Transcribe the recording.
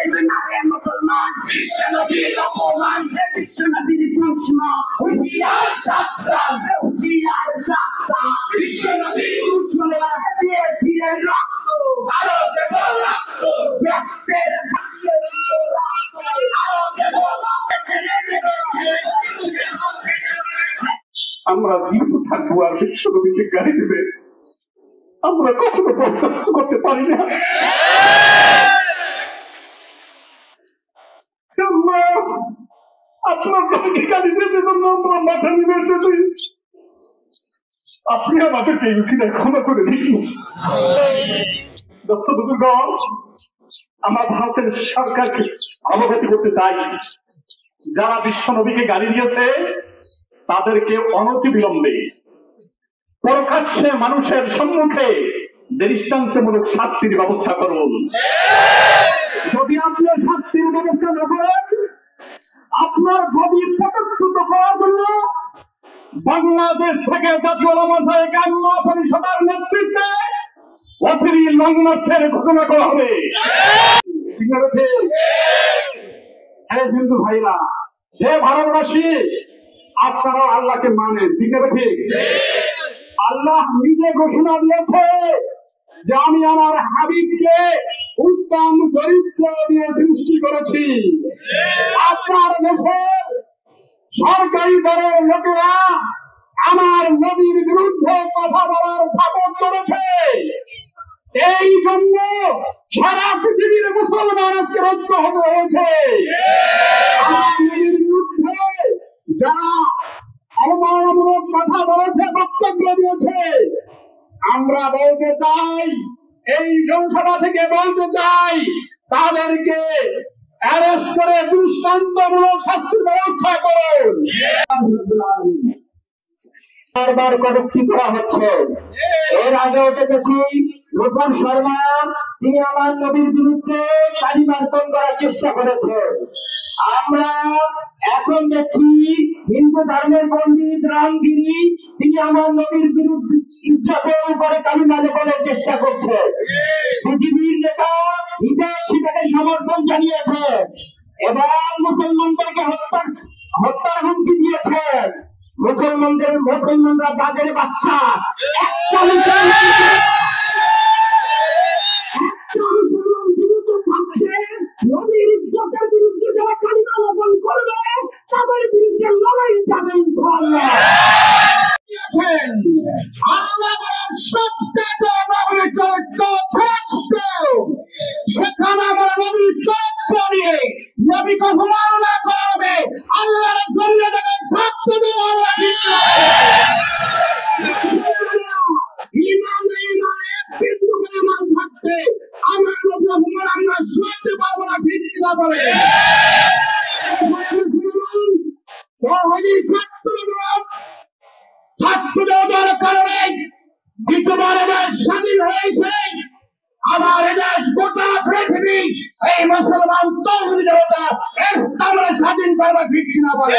দেবে না রে মুসলমান, বিশ্ব নবীর অপমান, বিশ্ব নবীর দুশ্মন, হুঁশিয়ার সাবধান, হুঁশিয়ার সাবধান, বিশ্ব নবীর দুশ্মনেরা দিয়ে ফিরে রক্ত, আরো দেব রক্ত, রক্তের ভাঙিয়ে দিয়ে রক্ত, আরো দেব রক্ত, ছেড়ে দেবে। আমরা জীবিত থাকবো আর বিশ্ব নবীকে গালি দেবে, আমরা কখনো বরদাস্ত করতে পারি না। আপনার ভাইকে গালি দিয়েছে জন্য আমরা মাথা নিয়ে এসেছি, আপনি আমাদেরকে এই উচিলায় ক্ষমা করে দিন। আমরা ভারতের সরকারকে অবগত করতে চাই, যারা বিশ্ব নবীকে গালি দিয়েছে তাদেরকে অনতিবিলম্বে প্রকাশ্যে মানুষের সম্মুখে দৃষ্টান্তমূলক শাস্তির ব্যবস্থা করুন। যদি আপনি শাস্তির ব্যবস্থা না করেন, আপনার ছবি প্রকাশিত করার জন্য বাংলাদেশ থেকে জাতীয় ওলামা পরিষদের নেতৃত্বে অচিরেই লং মার্চের ঘোষণা করা হবে। হিন্দু ভাইরা, হে ভারতবাসী, আপনারা আল্লাহকে মানেন, ঠিক না? ঠিক। আল্লাহ নিজে ঘোষণা দিয়েছে যে আমি আমার হাবিবকে উত্তম চরিত্র দিয়ে সৃষ্টি করেছি। আপনার দেশের সরকারি দলের লোকেরা আমার নবীর বিরুদ্ধে কথা বলার সাপোর্ট করেছে। এই জন্য সারা পৃথিবীর মুসলমান আজকে ঐক্য হতে হয়েছে। আমার নবীর বিরুদ্ধে যারা অবমাননামূলক কথা বলেছে, বক্তব্য দিয়েছে, আমরা বলতে চাই, এই জনসভা থেকে বলতে চাই, তাদেরকে অ্যারেস্ট করে দৃষ্টান্তমূলক শাস্তির ব্যবস্থা করুন। বারবার কটূক্তি করা হচ্ছে। এর আগেও দেখেছি রূপন শর্মা, তিনি আমার নবীর বিরুদ্ধে কালি মার্তন করার চেষ্টা করেছে। আমরা এখন দেখছি হিন্দু ধর্মের পণ্ডিত রামগিরি, তিনি আমার নবীর বিরুদ্ধে ইজ্জতের উপরে কালি মার্তনের চেষ্টা করছে। বিজেপির নেতা হিতেশ সেটাকে সমর্থন জানিয়েছে এবং মুসলমানদেরকে হত্যার হুমকি দিয়েছে। মুসলমানরা তাদের বাচ্চা একটা মুসলমান থাকছে, নবীর ইজ্জতের বিরুদ্ধে যারা কালিমা বপন করবে তাদের বিরুদ্ধে লড়াই যাবে ইনশাআল্লাহ। আল্লাহ সেখানে আমার নবীর চরিত্র নিয়ে নবীকে হুমায়ুনা করবে, আল্লাহর জন্য দেখেন ছাত্র আমার আমরা সইতে পারবো না, ঠিক কিনা বলে? ছাত্রদের কারণে দ্বিতীয়বার দেশ স্বাধীন হয়েছে। আমার দেশ গোটা পৃথিবী এই মুসলমান তৌহিদি জনতা ইসলামের স্বাধীন করবে, ঠিক কিনা বলে?